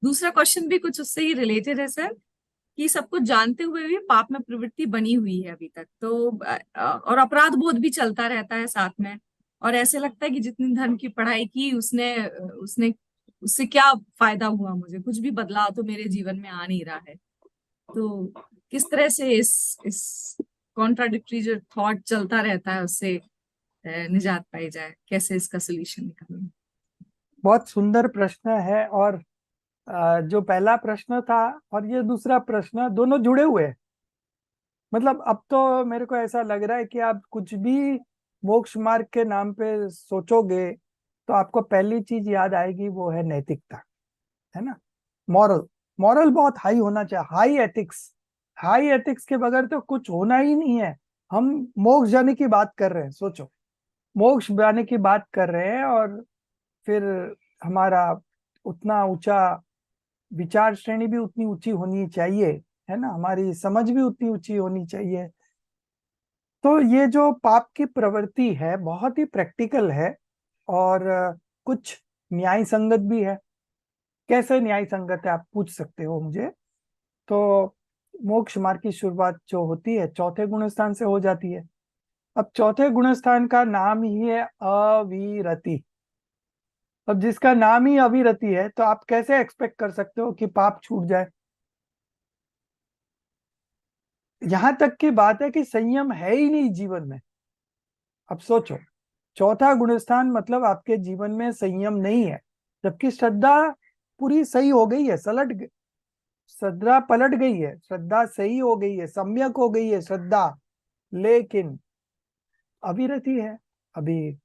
दूसरा क्वेश्चन भी कुछ उससे ही रिलेटेड है सर, कि सब कुछ जानते हुए भी पाप में प्रवृत्ति बनी हुई है अभी तक, तो और अपराध बोध भी चलता रहता है साथ में। और ऐसे लगता है कि जितनी धर्म की पढ़ाई की उसने उसने उससे क्या फायदा हुआ, मुझे कुछ भी बदलाव तो मेरे जीवन में आ नहीं रहा है। तो किस तरह से इस कॉन्ट्राडिक्टरी जो थॉट चलता रहता है उससे निजात पाई जाए, कैसे इसका सोल्यूशन निकालें? बहुत सुंदर प्रश्न है। और जो पहला प्रश्न था और ये दूसरा प्रश्न दोनों जुड़े हुए हैं। मतलब अब तो मेरे को ऐसा लग रहा है कि आप कुछ भी मोक्ष मार्ग के नाम पे सोचोगे तो आपको पहली चीज याद आएगी, वो है नैतिकता, है ना। मॉरल, मॉरल बहुत हाई होना चाहिए, हाई एथिक्स। हाई एथिक्स के बगैर तो कुछ होना ही नहीं है। हम मोक्ष जाने की बात कर रहे हैं, सोचो, मोक्ष जाने की बात कर रहे हैं, और फिर हमारा उतना ऊंचा विचार श्रेणी भी उतनी ऊंची होनी चाहिए, है ना, हमारी समझ भी उतनी ऊंची होनी चाहिए। तो ये जो पाप की प्रवृत्ति है बहुत ही प्रैक्टिकल है, और कुछ न्याय संगत भी है। कैसे न्याय संगत है, आप पूछ सकते हो मुझे। तो मोक्ष मार्ग की शुरुआत जो होती है चौथे गुण स्थान से हो जाती है। अब चौथे गुण स्थान का नाम ही है अविरति। अब जिसका नाम ही अविरति है तो आप कैसे एक्सपेक्ट कर सकते हो कि पाप छूट जाए। यहां तक की बात है कि संयम है ही नहीं जीवन में। अब सोचो, चौथा गुणस्थान मतलब आपके जीवन में संयम नहीं है, जबकि श्रद्धा पूरी सही हो गई है, श्रद्धा पलट गई है, श्रद्धा सही हो गई है, सम्यक हो गई है श्रद्धा, लेकिन अविरति है। अभी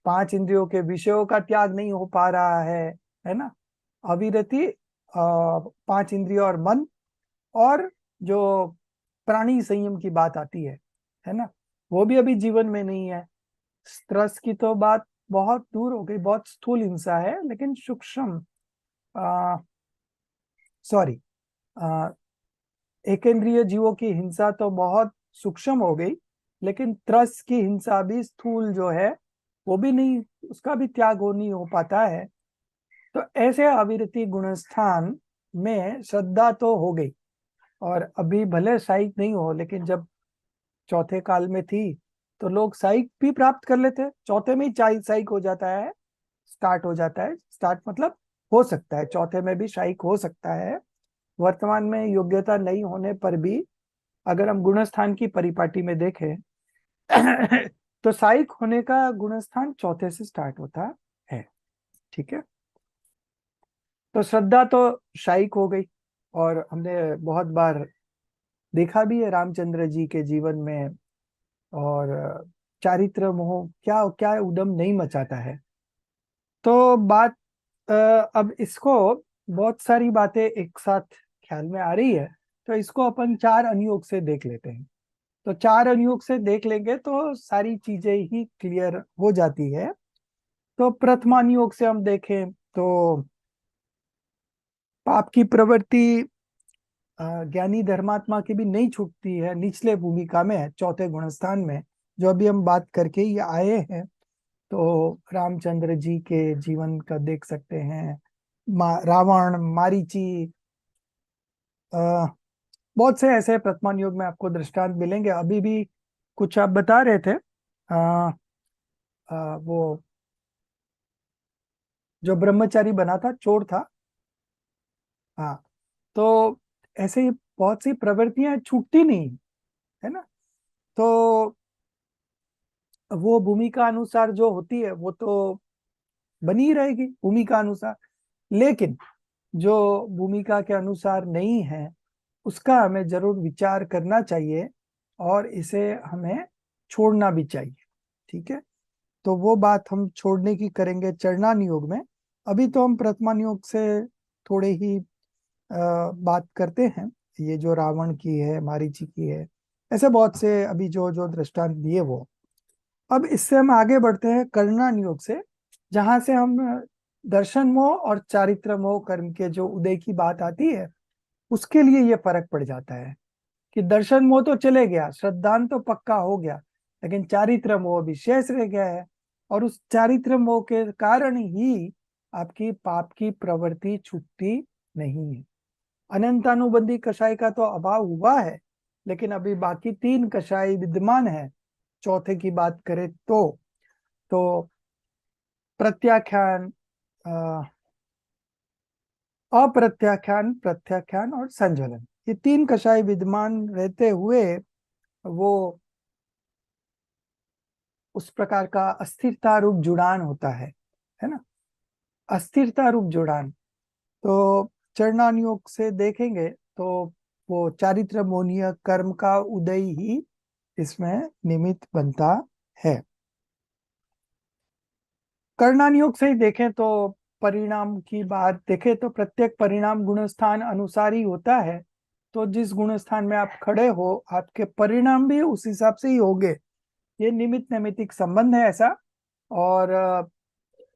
पांच इंद्रियों के विषयों का त्याग नहीं हो पा रहा है ना। अविरति, पांच इंद्रियों और मन, और जो प्राणी संयम की बात आती है ना, वो भी अभी जीवन में नहीं है। स्त्रस की तो बात बहुत दूर हो गई, बहुत स्थूल हिंसा है, लेकिन सूक्ष्म, सॉरी, एकेंद्रिय जीवों की हिंसा तो बहुत सूक्ष्म हो गई, लेकिन त्रस की हिंसा भी स्थूल जो है वो भी नहीं, उसका भी त्याग हो नहीं हो पाता है। तो ऐसे अविरति गुणस्थान में श्रद्धा तो हो गई, और अभी भले साइक नहीं हो, लेकिन जब चौथे काल में थी तो लोग साइक भी प्राप्त कर लेते हैं। चौथे में ही चाय साइक हो जाता है, स्टार्ट हो जाता है। स्टार्ट मतलब हो सकता है चौथे में भी शाइक हो सकता है। वर्तमान में योग्यता नहीं होने पर भी अगर हम गुणस्थान की परिपाटी में देखें तो साइक होने का गुणस्थान चौथे से स्टार्ट होता है। ठीक है। तो श्रद्धा तो शाइक हो गई, और हमने बहुत बार देखा भी है रामचंद्र जी के जीवन में। और चारित्र मोह क्या क्या उद्यम नहीं मचाता है। तो बात, अ, अब इसको बहुत सारी बातें एक साथ ख्याल में आ रही है, तो इसको अपन चार अनुयोग से देख लेते हैं। तो चार अनुयोग से देख लेंगे तो सारी चीजें ही क्लियर हो जाती है। तो प्रथमानुयोग से हम देखें तो पाप की प्रवृत्ति ज्ञानी धर्मात्मा की भी नहीं छूटती है, निचले भूमिका में है, चौथे गुणस्थान में, जो अभी हम बात करके ये आए हैं। तो रामचंद्र जी के जीवन का देख सकते हैं, रावण, मारीची, अ, बहुत से ऐसे वर्तमान युग में आपको दृष्टांत मिलेंगे। अभी भी कुछ आप बता रहे थे, वो जो ब्रह्मचारी बना था, चोर था। हाँ। तो ऐसे ही बहुत सी प्रवृत्तियां छूटती नहीं, है ना। तो वो भूमिका अनुसार जो होती है वो तो बनी रहेगी भूमिका अनुसार, लेकिन जो भूमिका के अनुसार नहीं है उसका हमें जरूर विचार करना चाहिए, और इसे हमें छोड़ना भी चाहिए। ठीक है। तो वो बात हम छोड़ने की करेंगे चरणान योग में। अभी तो हम प्रथमान योग से थोड़े ही बात करते हैं। ये जो रावण की है, मारीची की है, ऐसे बहुत से अभी जो जो दृष्टांत दिए वो। अब इससे हम आगे बढ़ते हैं कर्णान योग से, जहां से हम दर्शन मोह और चारित्र मोह कर्म के जो उदय की बात आती है उसके लिए ये फर्क पड़ जाता है कि दर्शन मोह तो चले गया, श्रद्धान तो पक्का हो गया, लेकिन चारित्र मोह भी शेष रह गया है। और उस चारित्र मोह के कारण ही आपकी पाप की प्रवृत्ति छूटती नहीं है। अनंतानुबंधी कषाय का तो अभाव हुआ है, लेकिन अभी बाकी 3 कषाय विद्यमान है। चौथे की बात करें तो प्रत्याख्यान, अ, अप्रत्याख्यान, प्रत्याख्यान और संज्वलन, ये 3 कषाय विद्यमान रहते हुए वो उस प्रकार का अस्थिरता रूप जुड़ान होता है ना। अस्थिरता रूप जुड़ान तो चरणान योग से देखेंगे तो वो चारित्र मोनीय कर्म का उदय ही इसमें निमित्त बनता है। कर्णान योग से ही देखें तो परिणाम की बात देखें तो प्रत्येक परिणाम गुणस्थान अनुसार ही होता है। तो जिस गुणस्थान में आप खड़े हो, आपके परिणाम भी उस हिसाब से ही होंगे। ये निमित्त नैमित्तिक संबंध है ऐसा, और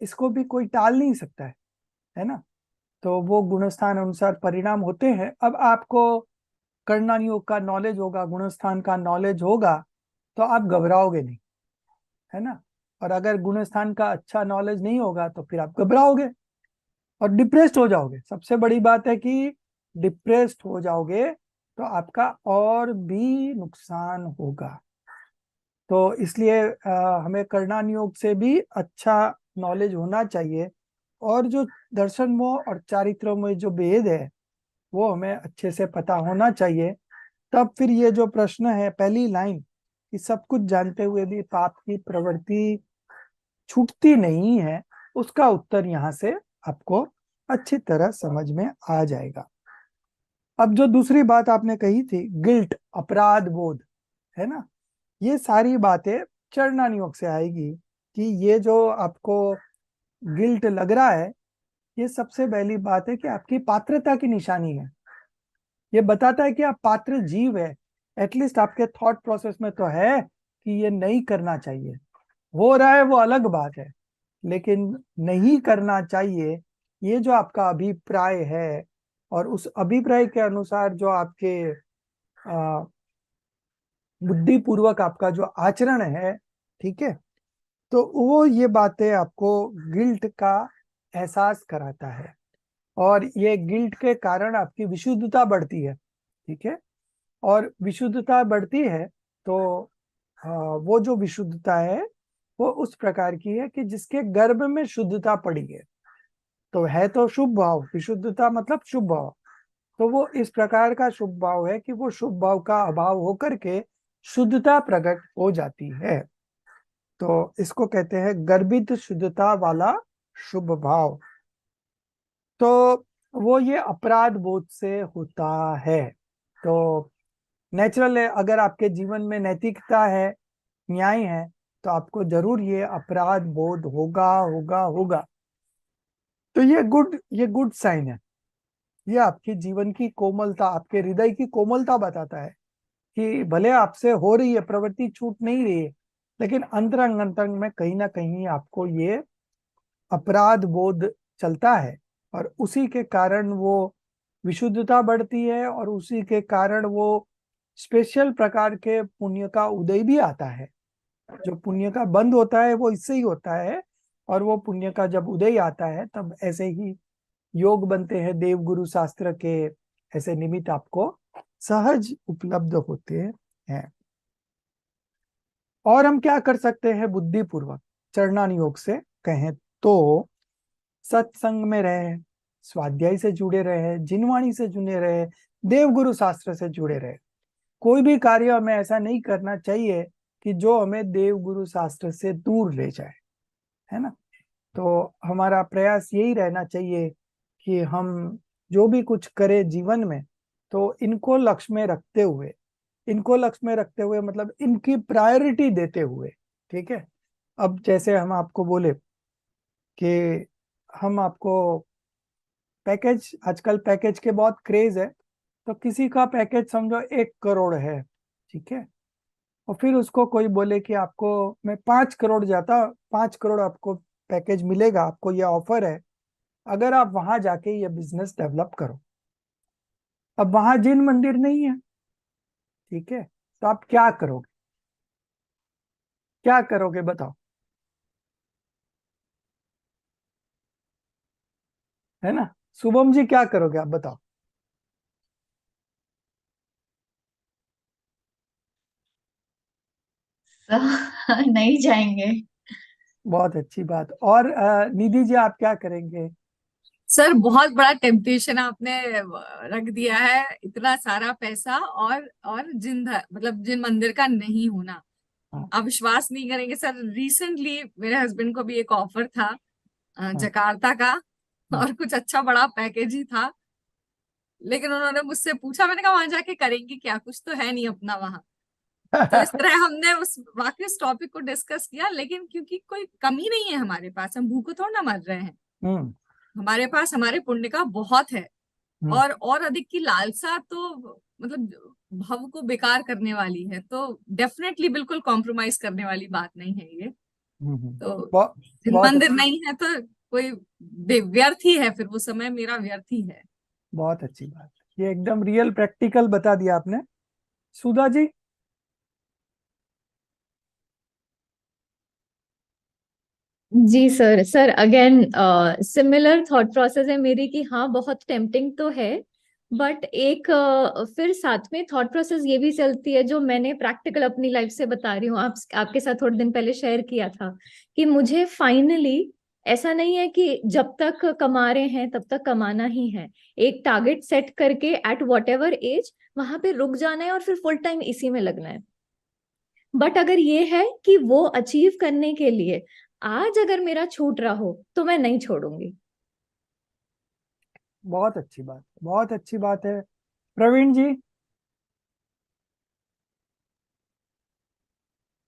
इसको भी कोई टाल नहीं सकता है ना। तो वो गुणस्थान अनुसार परिणाम होते हैं। अब आपको कर्णन योग का नॉलेज होगा, गुणस्थान का नॉलेज होगा, तो आप घबराओगे नहीं, है ना। और अगर गुणस्थान का अच्छा नॉलेज नहीं होगा तो फिर आप घबराओगे और डिप्रेस्ड हो जाओगे। सबसे बड़ी बात है कि डिप्रेस्ड हो जाओगे तो आपका और भी नुकसान होगा। तो इसलिए हमें कर्णन योग से भी अच्छा नॉलेज होना चाहिए, और जो दर्शन मोह और चारित्रों में जो भेद है वो हमें अच्छे से पता होना चाहिए। तब फिर ये जो प्रश्न है, पहली लाइन कि सब कुछ जानते हुए भी पाप की प्रवृत्ति छूटती नहीं है, उसका उत्तर यहाँ से आपको अच्छी तरह समझ में आ जाएगा। अब जो दूसरी बात आपने कही थी, गिल्ट, अपराध बोध, है ना, ये सारी बातें चरणान योग से आएगी। कि ये जो आपको गिल्ट लग रहा है, ये सबसे पहली बात है कि आपकी पात्रता की निशानी है। ये बताता है कि आप पात्र जीव है। एटलीस्ट आपके थॉट प्रोसेस में तो है कि ये नहीं करना चाहिए। हो रहा है वो अलग बात है, लेकिन नहीं करना चाहिए, ये जो आपका अभिप्राय है, और उस अभिप्राय के अनुसार जो आपके बुद्धिपूर्वक आपका जो आचरण है, ठीक है, तो वो ये बातें आपको गिल्ट का एहसास कराता है। और ये गिल्ट के कारण आपकी विशुद्धता बढ़ती है, ठीक है। और विशुद्धता बढ़ती है तो वो जो विशुद्धता है वो उस प्रकार की है कि जिसके गर्भ में शुद्धता पड़ी है। तो है तो शुभ भाव, विशुद्धता मतलब शुभ भाव। तो वो इस प्रकार का शुभ भाव है कि वो शुभ भाव का अभाव होकर के शुद्धता प्रकट हो जाती है। तो इसको कहते हैं गर्भित शुद्धता वाला शुभ भाव। तो वो ये अपराध बोध से होता है। तो नेचुरल है, अगर आपके जीवन में नैतिकता है, न्याय है, तो आपको जरूर ये अपराध बोध होगा होगा होगा। तो ये गुड साइन है। ये आपके जीवन की कोमलता, आपके हृदय की कोमलता बताता है कि भले आपसे हो रही है प्रवृत्ति, छूट नहीं रही है, लेकिन अंतरंग अंतरंग में कहीं ना कहीं आपको ये अपराध बोध चलता है। और उसी के कारण वो विशुद्धता बढ़ती है, और उसी के कारण वो स्पेशल प्रकार के पुण्य का उदय भी आता है। जो पुण्य का बंद होता है वो इससे ही होता है, और वो पुण्य का जब उदय आता है तब ऐसे ही योग बनते हैं देवगुरु शास्त्र के। ऐसे निमित्त आपको सहज उपलब्ध होते हैं। और हम क्या कर सकते हैं बुद्धिपूर्वक चरणान योग से कहें तो, सत्संग में रहे, स्वाध्याय से जुड़े रहे, जिनवाणी से जुड़े रहे, देवगुरु शास्त्र से जुड़े रहे। कोई भी कार्य हमें ऐसा नहीं करना चाहिए कि जो हमें देवगुरु शास्त्र से दूर ले जाए, है ना। तो हमारा प्रयास यही रहना चाहिए कि हम जो भी कुछ करें जीवन में, तो इनको लक्ष्य में रखते हुए मतलब इनकी प्रायोरिटी देते हुए, ठीक है। अब जैसे हम आपको बोले कि हम आपको पैकेज, आजकल पैकेज के बहुत क्रेज है। तो किसी का पैकेज समझो 1 करोड़ है, ठीक है। और फिर उसको कोई बोले कि आपको मैं 5 करोड़ जाता, 5 करोड़ आपको पैकेज मिलेगा, आपको यह ऑफर है, अगर आप वहां जाके ये बिजनेस डेवलप करो। अब वहां जिन मंदिर नहीं है, ठीक है, तो आप क्या करोगे, क्या करोगे बताओ, है ना। शुभम जी क्या करोगे आप बताओ। तो नहीं जाएंगे। बहुत अच्छी बात। और निधि जी आप क्या करेंगे। सर बहुत बड़ा टेम्पटेशन आपने रख दिया है, इतना सारा पैसा और मतलब जिन मंदिर का नहीं होना। हाँ आप विश्वास नहीं करेंगे सर, रिसेंटली मेरे हस्बैंड को भी एक ऑफर था हाँ जकार्ता का, हाँ। और कुछ अच्छा बड़ा पैकेज ही था। लेकिन उन्होंने मुझसे पूछा, मैंने कहा वहां जाके करेंगे क्या, कुछ तो है नहीं अपना वहां। तो इस तरह हमने उस वाकई उस टॉपिक को डिस्कस किया, लेकिन क्योंकि कोई कमी नहीं है हमारे पास, हम भूखे थोड़ा ना मर रहे हैं। हम्म हमारे पास हमारे पुण्य का बहुत है। हम्म और अधिक की लालसा तो मतलब भव को बेकार करने वाली है, तो डेफिनेटली बिल्कुल कॉम्प्रोमाइज करने वाली बात नहीं है ये। हम्म। तो बहुत जिन बहुत मंदिर अच्छी। नहीं है तो कोई व्यर्थ ही है, फिर वो समय मेरा व्यर्थ ही है। बहुत अच्छी बात। ये एकदम रियल प्रैक्टिकल बता दिया आपने। सुधा जी। जी sir, sir again similar thought process है मेरी कि हाँ बहुत टेम्पटिंग तो है, बट एक फिर साथ में थॉट प्रोसेस ये भी चलती है जो मैंने प्रैक्टिकल अपनी लाइफ से बता रही हूँ, आपके साथ थोड़े दिन पहले शेयर किया था कि मुझे फाइनली ऐसा नहीं है कि जब तक कमा रहे हैं तब तक कमाना ही है। एक टारगेट सेट करके एट वॉट एवर एज वहां पे रुक जाना है और फिर फुल टाइम इसी में लगना है। बट अगर ये है कि वो अचीव करने के लिए आज अगर मेरा छूट रहा हो तो मैं नहीं छोड़ूंगी। बहुत अच्छी बात, बहुत अच्छी बात है। प्रवीण जी।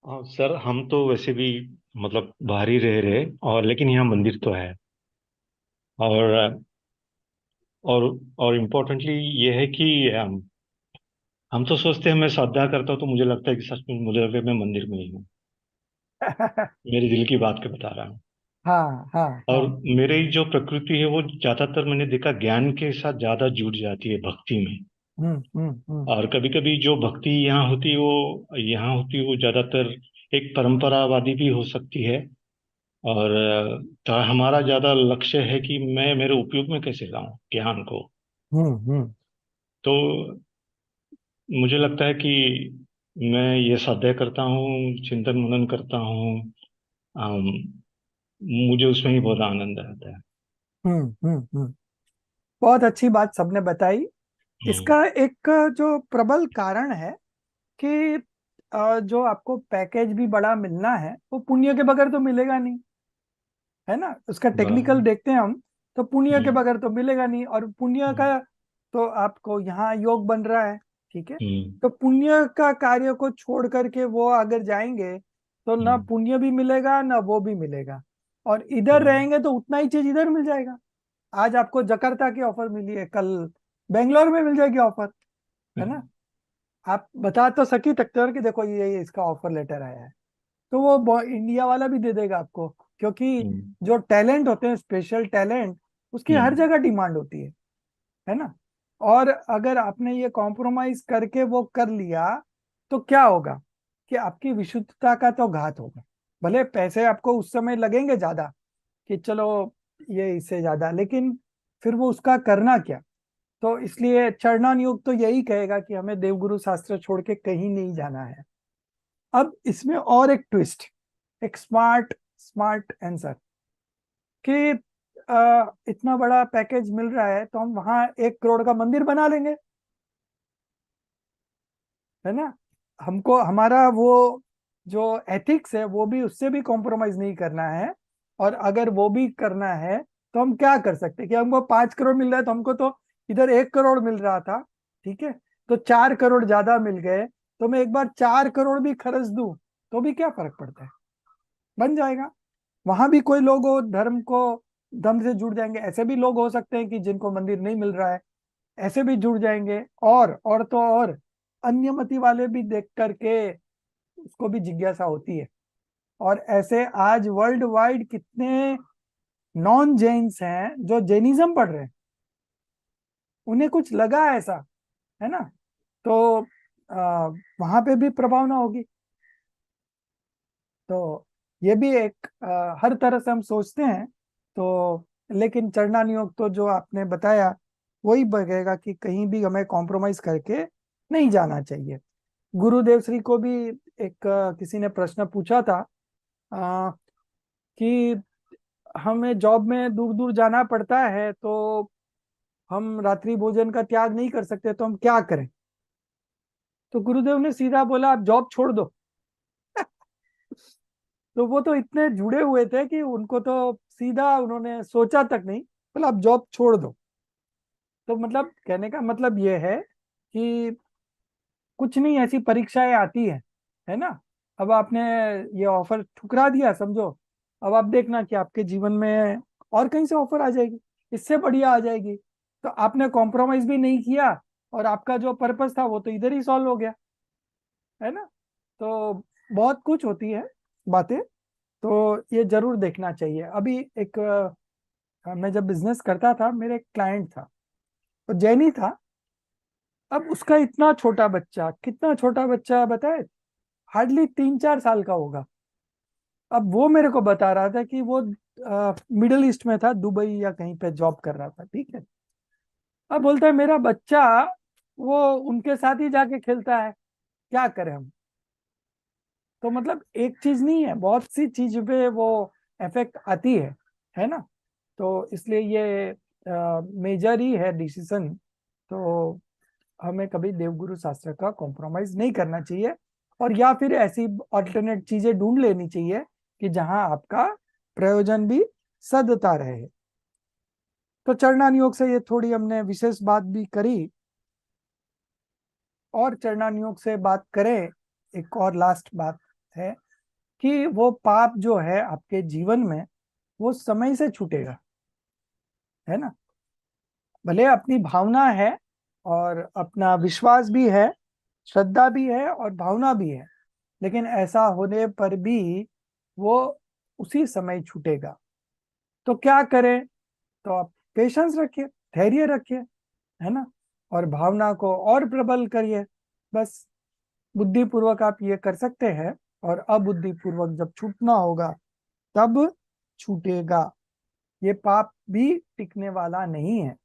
हाँ सर, हम तो वैसे भी मतलब बाहर ही रह रहे, और लेकिन यहाँ मंदिर तो है। और और और इम्पोर्टेंटली ये है कि हम तो सोचते हैं, मैं श्रद्धा करता हूँ तो मुझे लगता है कि सच में मुझे लगता है मैं मंदिर में ही हूँ। मेरे दिल की बात के बता रहा हूँ। हाँ हाँ और हाँ। मेरी जो प्रकृति है वो ज्यादातर मैंने देखा ज्ञान के साथ ज्यादा जुड़ जाती है, भक्ति में। हम्म। और कभी कभी जो भक्ति यहाँ होती है वो ज्यादातर एक परंपरावादी भी हो सकती है। और हमारा ज्यादा लक्ष्य है कि मैं मेरे उपयोग में कैसे लाऊं ज्ञान को। हम्म। तो मुझे लगता है कि मैं ये स्वाध्याय करता हूँ, चिंतन मनन करता हूँ। अम, मुझे उसमें ही बहुत आनंद आता है। हम्म। बहुत अच्छी बात सबने बताई। हम्म। इसका एक जो प्रबल कारण है कि जो आपको पैकेज भी बड़ा मिलना है वो पुण्य के बगैर तो मिलेगा नहीं, है ना। उसका टेक्निकल बराबर। देखते हैं हम, तो पुण्य के हम्म। बगैर तो मिलेगा नहीं। और पुण्य हम्म। का तो आपको यहाँ योग बन रहा है, ठीक है। हम्म। तो पुण्य का कार्य को छोड़ करके वो अगर जाएंगे तो ना हम्म। पुण्य भी मिलेगा ना वो भी मिलेगा। और इधर बराबर। रहेंगे तो उतना ही चीज इधर मिल जाएगा। आज आपको जकार्ता की ऑफर मिली है, कल बेंगलोर में मिल जाएगी ऑफर, है ना। हम्म। आप बता तो सकी सकते हो कि देखो ये इसका ऑफर लेटर आया है, तो वो इंडिया वाला भी दे देगा आपको। क्योंकि हम्म। जो टैलेंट होते हैं, स्पेशल टैलेंट, उसकी हर हम्म। जगह डिमांड होती है ना। और अगर आपने ये कॉम्प्रोमाइज करके वो कर लिया तो क्या होगा कि आपकी विशुद्धता का तो घात होगा। भले पैसे आपको उस समय लगेंगे ज्यादा कि चलो ये इससे ज्यादा, लेकिन फिर वो उसका करना क्या। तो इसलिए चरणान योग तो यही कहेगा कि हमें देवगुरु शास्त्र छोड़ के कहीं नहीं जाना है। अब इसमें और एक ट्विस्ट, एक स्मार्ट स्मार्ट आंसर कि इतना बड़ा पैकेज मिल रहा है तो हम वहां 1 करोड़ का मंदिर बना लेंगे, है ना। हमको हमारा वो जो एथिक्स है वो भी, उससे भी कॉम्प्रोमाइज नहीं करना है। और अगर वो भी करना है तो हम क्या कर सकते हैं कि हमको 5 करोड़ मिल रहा है तो हमको तो इधर 1 करोड़ मिल रहा था, ठीक है। तो 4 करोड़ ज्यादा मिल गए, तो मैं एक बार 4 करोड़ भी खर्च दूं तो भी क्या फर्क पड़ता है, बन जाएगा। वहां भी कोई लोग हो धर्म को धर्म से जुड़ जाएंगे। ऐसे भी लोग हो सकते हैं कि जिनको मंदिर नहीं मिल रहा है, ऐसे भी जुड़ जाएंगे। और तो और अन्यमति वाले भी देख करके उसको भी जिज्ञासा होती है। और ऐसे आज वर्ल्ड वाइड कितने नॉन जैन्स हैं जो जैनिज्म पढ़ रहे हैं, उन्हें कुछ लगा ऐसा, है ना। तो वहां पे भी प्रभावना होगी। तो ये भी एक हर तरह से हम सोचते हैं तो लेकिन चरणान योग तो जो आपने बताया वही बगेगा कि कहीं भी हमें कॉम्प्रोमाइज करके नहीं जाना चाहिए। गुरुदेव श्री को भी एक किसी ने प्रश्न पूछा था कि हमें जॉब में दूर दूर जाना पड़ता है तो हम रात्रि भोजन का त्याग नहीं कर सकते, तो हम क्या करें? तो गुरुदेव ने सीधा बोला, आप जॉब छोड़ दो। तो वो तो इतने जुड़े हुए थे कि उनको तो सीधा उन्होंने सोचा तक नहीं, बोला आप जॉब छोड़ दो। तो मतलब कहने का मतलब ये है कि कुछ नहीं, ऐसी परीक्षाएं आती है ना। अब आपने ये ऑफर ठुकरा दिया समझो, अब आप देखना कि आपके जीवन में और कहीं से ऑफर आ जाएगी, इससे बढ़िया आ जाएगी। तो आपने कॉम्प्रोमाइज भी नहीं किया और आपका जो पर्पस था वो तो इधर ही सॉल्व हो गया, है ना। तो बहुत कुछ होती है बातें, तो ये जरूर देखना चाहिए। अभी एक मैं जब बिजनेस करता था, मेरे एक क्लाइंट था, वो जैनी था। अब उसका इतना छोटा बच्चा, कितना छोटा बच्चा बताए, हार्डली 3-4 साल का होगा। अब वो मेरे को बता रहा था कि वो मिडिल ईस्ट में था, दुबई या कहीं पे जॉब कर रहा था, ठीक है। अब बोलता है मेरा बच्चा वो उनके साथ ही जाके खेलता है, क्या करें हम? तो मतलब एक चीज नहीं है, बहुत सी चीज पे वो इफेक्ट आती है ना। तो इसलिए ये मेजर ही है डिसीजन। तो हमें कभी देवगुरु शास्त्र का कॉम्प्रोमाइज नहीं करना चाहिए, और या फिर ऐसी ऑल्टरनेट चीजें ढूंढ लेनी चाहिए कि जहां आपका प्रयोजन भी सदता रहे। तो चरणान योग से ये थोड़ी हमने विशेष बात भी करी, और चरणान योग से बात करें, एक और लास्ट बात है कि वो पाप जो है आपके जीवन में वो समय से छूटेगा, है ना। भले अपनी भावना है और अपना विश्वास भी है, श्रद्धा भी है और भावना भी है, लेकिन ऐसा होने पर भी वो उसी समय छूटेगा। तो क्या करें? तो आप पेशेंस रखिए, धैर्य रखिए, है ना, और भावना को और प्रबल करिए। बस बुद्धिपूर्वक आप ये कर सकते हैं, और अबुद्धिपूर्वक जब छूटना होगा तब छूटेगा। ये पाप भी टिकने वाला नहीं है।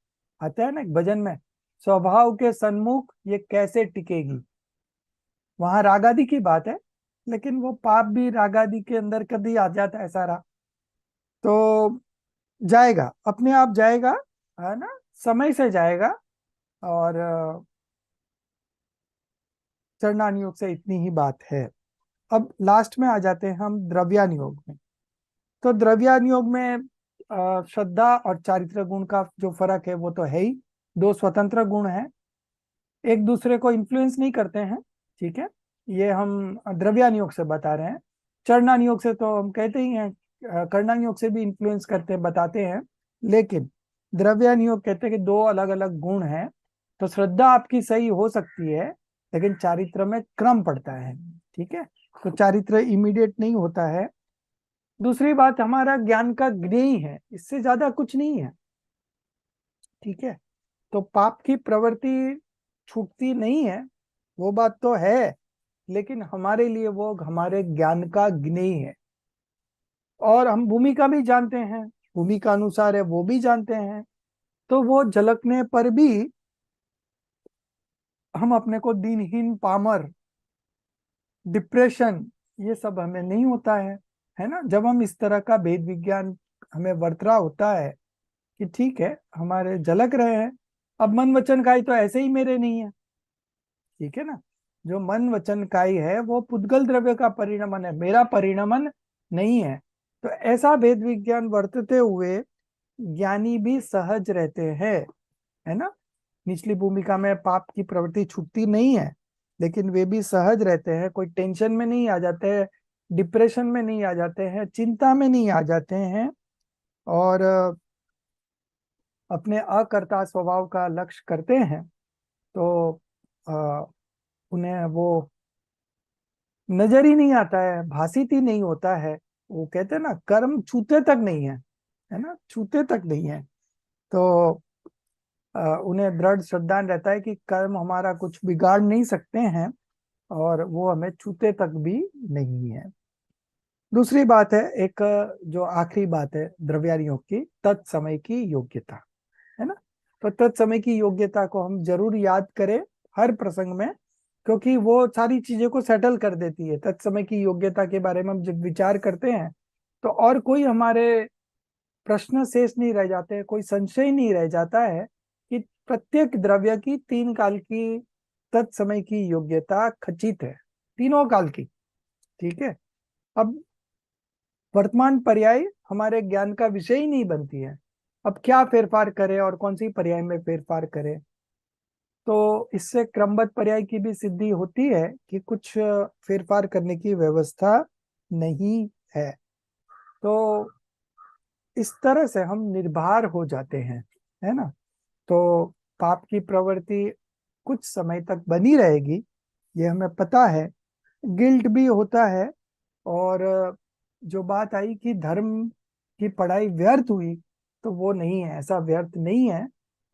आता है ना एक भजन में, स्वभाव के सन्मुख ये कैसे टिकेगी। वहां रागादि की बात है, लेकिन वो पाप भी रागादि के अंदर कभी आ जाता है सारा। तो जाएगा, अपने आप जाएगा, है ना, समय से जाएगा। और चरणान योग से इतनी ही बात है। अब लास्ट में आ जाते हैं हम द्रव्यान योग में। तो द्रव्यान योग में श्रद्धा और चारित्र गुण का जो फर्क है वो तो है ही, दो स्वतंत्र गुण हैं, एक दूसरे को इन्फ्लुएंस नहीं करते हैं, ठीक है। ये हम द्रव्यान योग से बता रहे हैं। चरणान योग से तो हम कहते ही हैं, कर्णान योग से भी इन्फ्लुएंस करते हैं, बताते हैं। लेकिन द्रव्यान योग कहते हैं कि दो अलग अलग गुण हैं। तो श्रद्धा आपकी सही हो सकती है, लेकिन चारित्र में क्रम पड़ता है, ठीक है। तो चारित्र इमीडिएट नहीं होता है। दूसरी बात, हमारा ज्ञान का ज्ञेय है, इससे ज्यादा कुछ नहीं है, ठीक है। तो पाप की प्रवृत्ति छूटती नहीं है, वो बात तो है, लेकिन हमारे लिए वो हमारे ज्ञान का ज्ञेय है। और हम भूमिका भी जानते हैं, भूमिका अनुसार है वो भी जानते हैं। तो वो झलकने पर भी हम अपने को दीनहीन, पामर, डिप्रेशन, ये सब हमें नहीं होता है ना। जब हम इस तरह का भेद विज्ञान हमें वर्त रहा होता है कि ठीक है हमारे झलक रहे हैं। अब मन वचन काई तो ऐसे ही मेरे नहीं है, ठीक है ना। जो मन वचन काई है वो पुद्गल द्रव्य का परिणमन है, मेरा परिणमन नहीं है। तो ऐसा भेद विज्ञान वर्तते हुए ज्ञानी भी सहज रहते हैं, है ना। निचली भूमिका में पाप की प्रवृत्ति छूटती नहीं है, लेकिन वे भी सहज रहते हैं, कोई टेंशन में नहीं आ जाते हैं, डिप्रेशन में नहीं आ जाते हैं, चिंता में नहीं आ जाते हैं। और अपने अकर्ता स्वभाव का लक्ष्य करते हैं। तो अ, उन्हें वो नजर ही नहीं आता है, भाषित ही नहीं होता है। वो कहते हैं ना, कर्म छूते तक नहीं है ना, छूते तक नहीं है। तो उन्हें दृढ़ श्रद्धा रहता है कि कर्म हमारा कुछ बिगाड़ नहीं सकते हैं, और वो हमें छूते तक भी नहीं है। दूसरी बात है, एक जो आखिरी बात है द्रव्यान योग की, तत्समय की योग्यता, है ना। तो तत्समय की योग्यता को हम जरूर याद करें हर प्रसंग में, क्योंकि वो सारी चीजें को सेटल कर देती है। तत्समय की योग्यता के बारे में हम जब विचार करते हैं तो और कोई हमारे प्रश्न शेष नहीं रह जाते हैं, कोई संशय नहीं रह जाता है कि प्रत्येक द्रव्य की 3 काल की तत्समय की योग्यता खचित है, तीनों काल की। ठीक है। अब वर्तमान पर्याय हमारे ज्ञान का विषय ही नहीं बनती है। अब क्या फेरफार करें और कौन सी पर्याय में फेरफार करें, तो इससे क्रमबद्ध पर्याय की भी सिद्धि होती है कि कुछ फेरफार करने की व्यवस्था नहीं है। तो इस तरह से हम निर्भर हो जाते हैं, है ना। तो पाप की प्रवृत्ति कुछ समय तक बनी रहेगी, ये हमें पता है। गिल्ट भी होता है। और जो बात आई कि धर्म की पढ़ाई व्यर्थ हुई, तो वो नहीं है, ऐसा व्यर्थ नहीं है।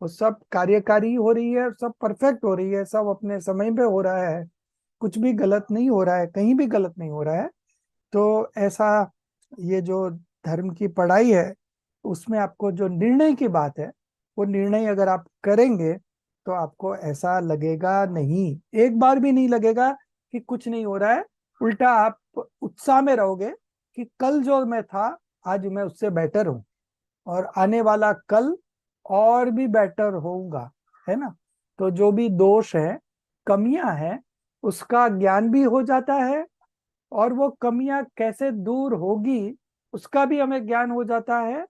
वो सब कार्यकारी हो रही है, सब परफेक्ट हो रही है, सब अपने समय पे हो रहा है, कुछ भी गलत नहीं हो रहा है, कहीं भी गलत नहीं हो रहा है। तो ऐसा, ये जो धर्म की पढ़ाई है उसमें आपको जो निर्णय की बात है, वो निर्णय अगर आप करेंगे तो आपको ऐसा लगेगा नहीं, एक बार भी नहीं लगेगा कि कुछ नहीं हो रहा है। उल्टा आप उत्साह में रहोगे कि कल जो मैं था, आज मैं उससे बेटर हूं, और आने वाला कल और भी बेटर होऊंगा, है ना। तो जो भी दोष है, कमियां हैं, उसका ज्ञान भी हो जाता है, और वो कमियां कैसे दूर होगी उसका भी हमें ज्ञान हो जाता है,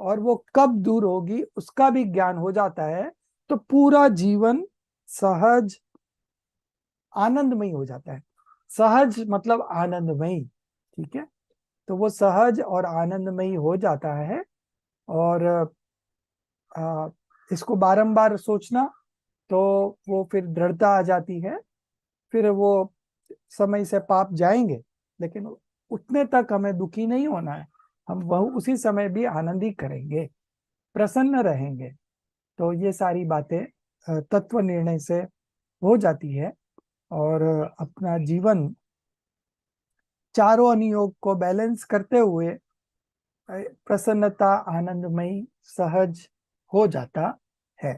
और वो कब दूर होगी उसका भी ज्ञान हो जाता है। तो पूरा जीवन सहज आनंदमय हो जाता है। सहज मतलब आनंदमय। ठीक है। तो वो सहज और आनंदमय हो जाता है। और इसको बारंबार सोचना, तो वो फिर दृढ़ता आ जाती है। फिर वो समय से पाप जाएंगे, लेकिन उतने तक हमें दुखी नहीं होना है। हम वह उसी समय भी आनंद ही करेंगे, प्रसन्न रहेंगे। तो ये सारी बातें तत्व निर्णय से हो जाती है। और अपना जीवन चारों अनुयोग को बैलेंस करते हुए प्रसन्नता, आनंदमय, सहज हो जाता है।